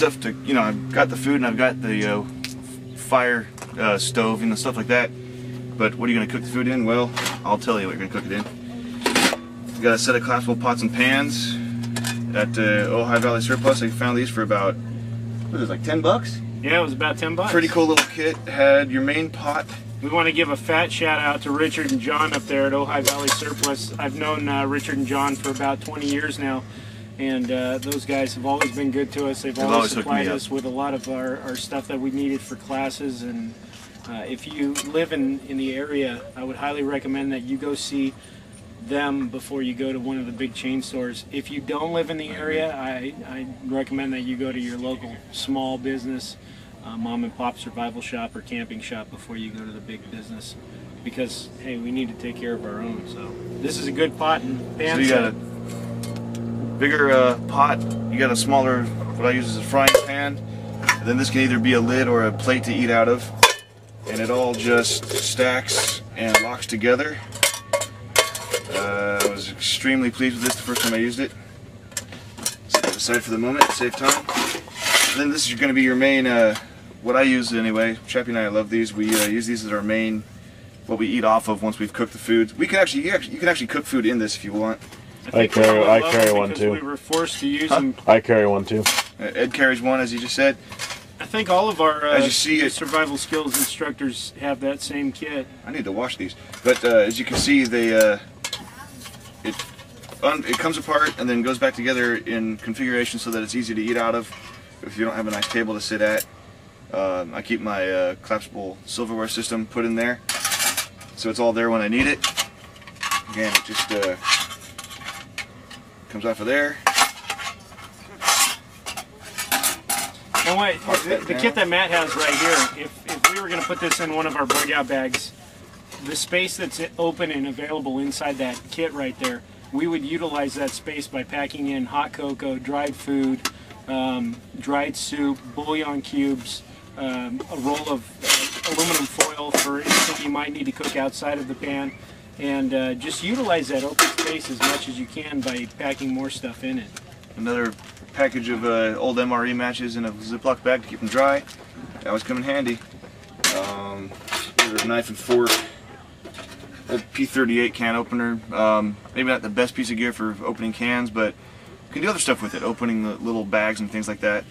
stuff to, you know, I've got the food and I've got the fire stove, you know, stuff like that. But what are you going to cook the food in? Well, I'll tell you what you're going to cook it in. We've got a set of collapsible pots and pans at Ojai Valley Surplus. I found these for about, what was it, like 10 bucks? Yeah, it was about 10 bucks. Pretty cool little kit. Had your main pot. We want to give a fat shout out to Richard and John up there at Ojai Valley Surplus. I've known Richard and John for about 20 years now, and those guys have always been good to us. They've always supplied us with a lot of our stuff that we needed for classes. And if you live in the area, I would highly recommend that you go see them before you go to one of the big chain stores. If you don't live in the area, I recommend that you go to your local small business, mom and pop survival shop or camping shop before you go to the big business, because hey, we need to take care of our own. So this is a good pot and pan. So you got a bigger pot, you got a smaller, what I use as a frying pan, and then this can either be a lid or a plate to eat out of, and it all just stacks and locks together. I was extremely pleased with this the first time I used it. Set it aside for the moment, save time. And then this is going to be your main, what I use anyway. Chappie and I love these. We use these as our main, what we eat off of once we've cooked the food. We can actually, you can actually cook food in this if you want. I carry one too. We were forced to use them. I carry one too. Ed carries one, as you just said. I think all of our as you see survival skills instructors have that same kit. I need to wash these, but as you can see, they it comes apart and then goes back together in configuration so that it's easy to eat out of if you don't have a nice table to sit at. I keep my collapsible silverware system put in there, so it's all there when I need it. Again, it just comes off of there. No wait, the kit that Matt has right here, if we were going to put this in one of our bug out bags, the space that's open and available inside that kit right there, we would utilize that space by packing in hot cocoa, dried food, dried soup, bouillon cubes, a roll of aluminum foil for anything you might need to cook outside of the pan, and just utilize that open space as much as you can by packing more stuff in it. Another package of old MRE matches in a Ziploc bag to keep them dry. That was coming handy. There's a knife and fork. A P38 can opener. Maybe not the best piece of gear for opening cans, but you can do other stuff with it, opening the little bags and things like that.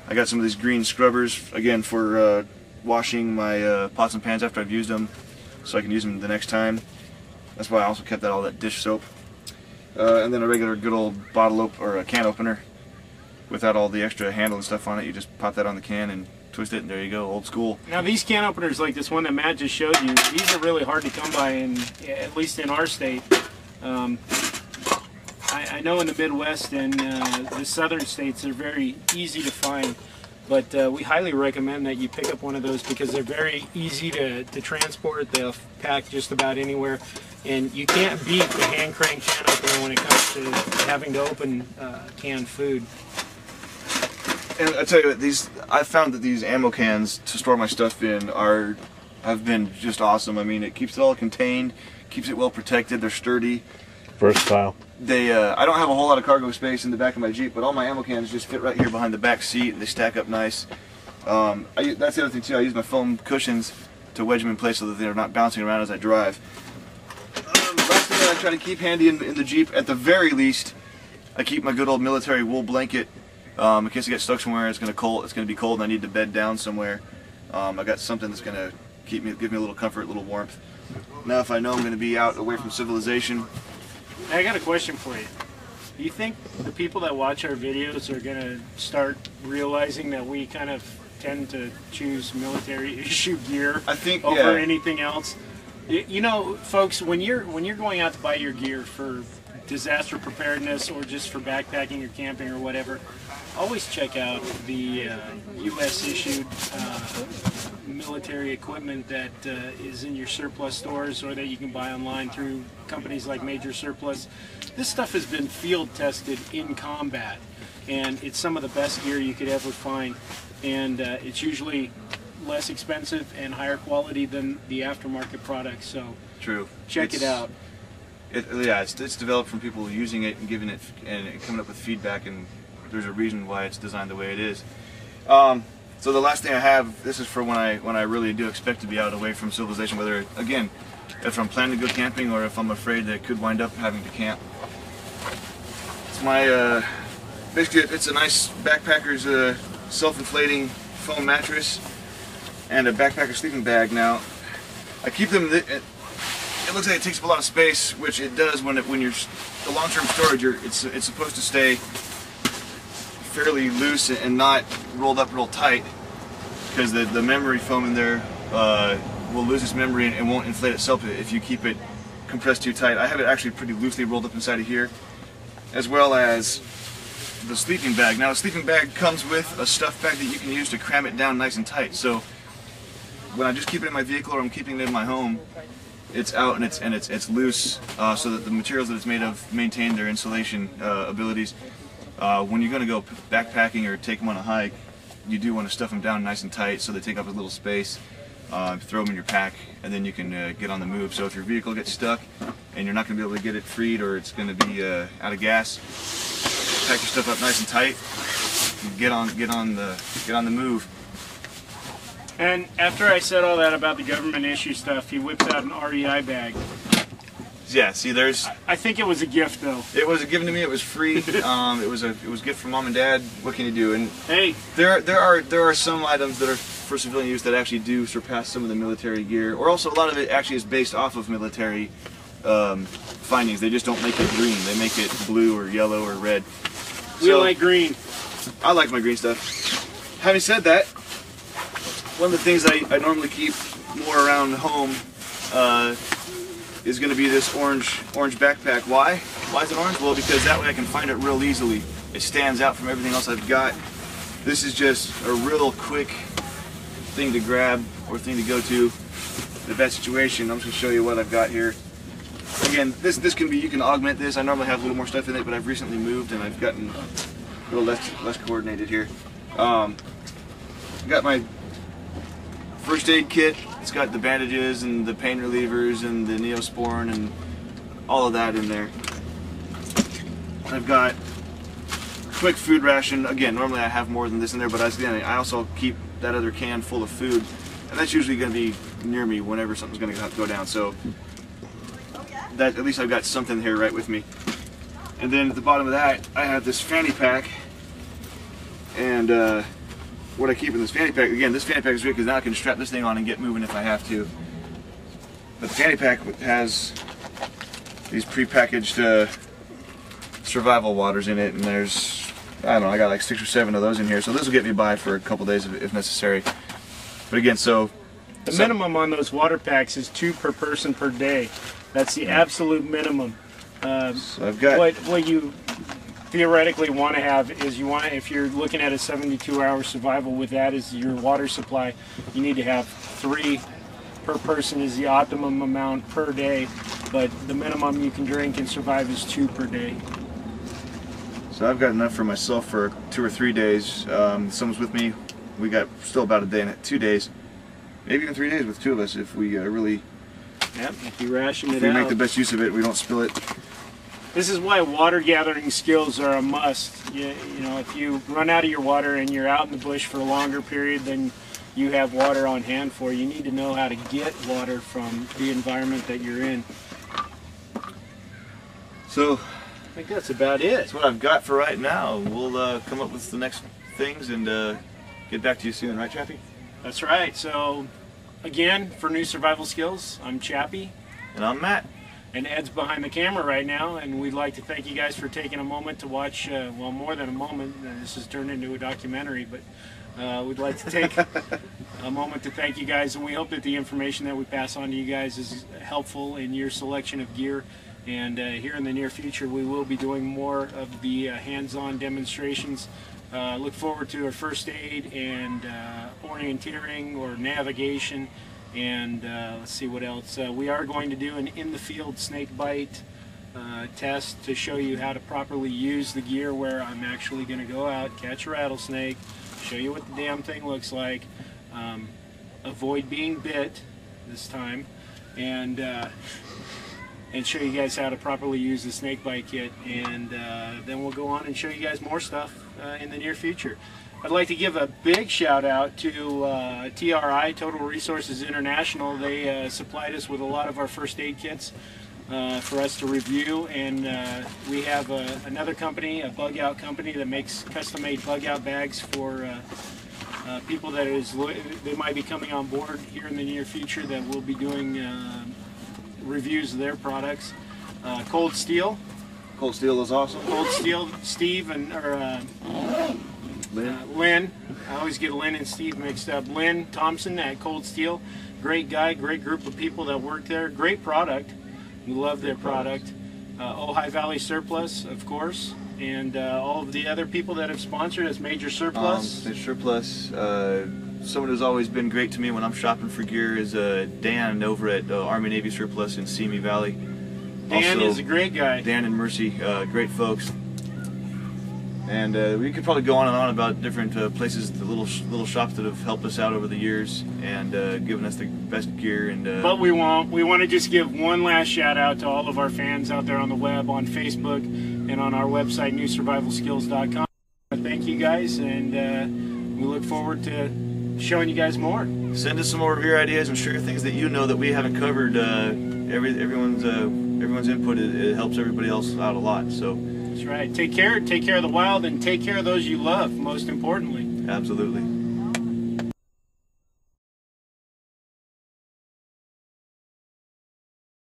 I got some of these green scrubbers, again, for washing my pots and pans after I've used them, so I can use them the next time. That's why I also kept all that dish soap. And then a regular good old bottle or a can opener without all the extra handle and stuff on it. You just pop that on the can and twist it, and there you go, old school. Now these can openers like this one that Matt just showed you, these are really hard to come by, at least in our state. I know in the Midwest and the southern states they're very easy to find, but we highly recommend that you pick up one of those because they're very easy to transport. They'll pack just about anywhere, and you can't beat the hand crank can opener when it comes to having to open canned food. And I tell you what, I found that these ammo cans to store my stuff in have been just awesome. I mean, it keeps it all contained, keeps it well protected. They're sturdy, versatile. I don't have a whole lot of cargo space in the back of my Jeep, but all my ammo cans just fit right here behind the back seat, and they stack up nice. That's the other thing too. I use my foam cushions to wedge them in place so that they're not bouncing around as I drive. Last thing that I try to keep handy in the Jeep, at the very least, I keep my good old military wool blanket. In case I get stuck somewhere, it's going to be cold, and I need to bed down somewhere. I got something that's going to give me a little comfort, a little warmth. Now, if I know I'm going to be out away from civilization. I got a question for you. Do you think the people that watch our videos are going to start realizing that we kind of tend to choose military issue gear over anything else? You know, folks, when you're going out to buy your gear for disaster preparedness or just for backpacking or camping or whatever, always check out the U.S. issued military equipment that is in your surplus stores or that you can buy online through companies like Major Surplus. This stuff has been field tested in combat, and it's some of the best gear you could ever find, and it's usually less expensive and higher quality than the aftermarket products. So true. Check it out. It's developed from people using it and giving it and coming up with feedback, and there's a reason why it's designed the way it is. So the last thing I have, this is for when I really do expect to be out away from civilization, whether, again, if I'm planning to go camping or if I'm afraid that I could wind up having to camp. It's my, basically it's a nice backpacker's self-inflating foam mattress and a backpacker sleeping bag. Now, I keep them, it looks like it takes up a lot of space, which it does when you're, the long-term storage, it's supposed to stay fairly loose and not rolled up real tight, because the memory foam in there will lose its memory and won't inflate itself if you keep it compressed too tight. I have it actually pretty loosely rolled up inside of here, as well as the sleeping bag. Now, a sleeping bag comes with a stuff bag that you can use to cram it down nice and tight. So when I just keep it in my vehicle or I'm keeping it in my home, it's out and it's loose, so that the materials that it's made of maintain their insulation abilities. When you're going to go backpacking or take them on a hike, you do want to stuff them down nice and tight so they take up a little space. Throw them in your pack, and then you can get on the move. So if your vehicle gets stuck and you're not going to be able to get it freed, or it's going to be out of gas, pack your stuff up nice and tight. And get on the move. And after I said all that about the government issue stuff, he whips out an REI bag. Yeah, see, there's. I think it was a gift, though. It was given to me. It was free. It was a gift from Mom and Dad. What can you do? And hey, there are some items that are for civilian use that actually do surpass some of the military gear, or also a lot of it actually is based off of military findings. They just don't make it green. They make it blue or yellow or red. We like green. I like my green stuff. Having said that, one of the things I normally keep more around home is going to be this orange backpack. Why? Why is it orange? Well, because that way I can find it real easily. It stands out from everything else I've got. This is just a real quick thing to grab or thing to go to in a bad situation. I'm just going to show you what I've got here. Again, this can be, you can augment this. I normally have a little more stuff in it, but I've recently moved and I've gotten a little less coordinated here. I've got my first aid kit. It's got the bandages and the pain relievers and the Neosporin and all of that in there. I've got quick food ration. Again, normally I have more than this in there, but I also keep that other can full of food, and that's usually going to be near me whenever something's going to have to go down. So that, at least I've got something here right with me. And then at the bottom of that, I have this fanny pack, and what I keep in this fanny pack, again, this fanny pack is great because now I can strap this thing on and get moving if I have to. But the fanny pack has these pre-packaged survival waters in it, and there's, I don't know, I got like 6 or 7 of those in here, so this will get me by for a couple days if necessary. But again, so the minimum on those water packs is 2 per person per day. That's the absolute minimum. So I've got what you theoretically want to have is, if you're looking at a 72-hour survival with that as your water supply, you need to have 3 per person is the optimum amount per day, but the minimum you can drink and survive is 2 per day. So I've got enough for myself for 2 or 3 days. Someone's with me. We got still about a day and 2 days, maybe even 3 days with 2 of us if we really. Yep, if you ration it out. If we make the best use of it, we don't spill it. This is why water gathering skills are a must. You know, if you run out of your water and you're out in the bush for a longer period than you have water on hand for, you need to know how to get water from the environment that you're in. So I think that's about it. That's what I've got for right now. We'll come up with the next things and get back to you soon, right, Chappie? That's right. So again, for New Survival Skills, I'm Chappie. And I'm Matt. And Ed's behind the camera right now, and we'd like to thank you guys for taking a moment to watch, well, more than a moment. This has turned into a documentary, but we'd like to take a moment to thank you guys, and we hope that the information that we pass on to you guys is helpful in your selection of gear. And here in the near future, we will be doing more of the hands-on demonstrations. Look forward to our first aid and orienteering or navigation. And let's see what else. We are going to do an in-the-field snake bite test to show you how to properly use the gear, where I'm actually going to go out, catch a rattlesnake, show you what the damn thing looks like, avoid being bit this time, and show you guys how to properly use the snake bite kit. And then we'll go on and show you guys more stuff in the near future. I'd like to give a big shout out to TRI, Total Resources International. They supplied us with a lot of our first aid kits for us to review, and we have another company, a bug out company, that makes custom-made bug out bags for people that they might be coming on board here in the near future that will be doing reviews of their products. Cold Steel. Cold Steel is awesome. Cold Steel, Steve and Lynn. I always get Lynn and Steve mixed up. Lynn Thompson at Cold Steel. Great guy, great group of people that work there. Great product. We love their product. Ojai Valley Surplus, of course. And all of the other people that have sponsored us. Major Surplus. Major Surplus. Someone who's always been great to me when I'm shopping for gear is Dan over at Army Navy Surplus in Simi Valley. Dan is a great guy. Dan and Mercy, great folks. And we could probably go on and on about different places, the little shops that have helped us out over the years and given us the best gear. And but we won't. We want to just give one last shout out to all of our fans out there on the web, on Facebook, and on our website, newsurvivalskills.com. Thank you guys, and we look forward to showing you guys more. Send us some more review ideas. I'm sure things that you know that we haven't covered. Everyone's input, it helps everybody else out a lot. So that's right. Take care of the wild, and take care of those you love, most importantly. Absolutely.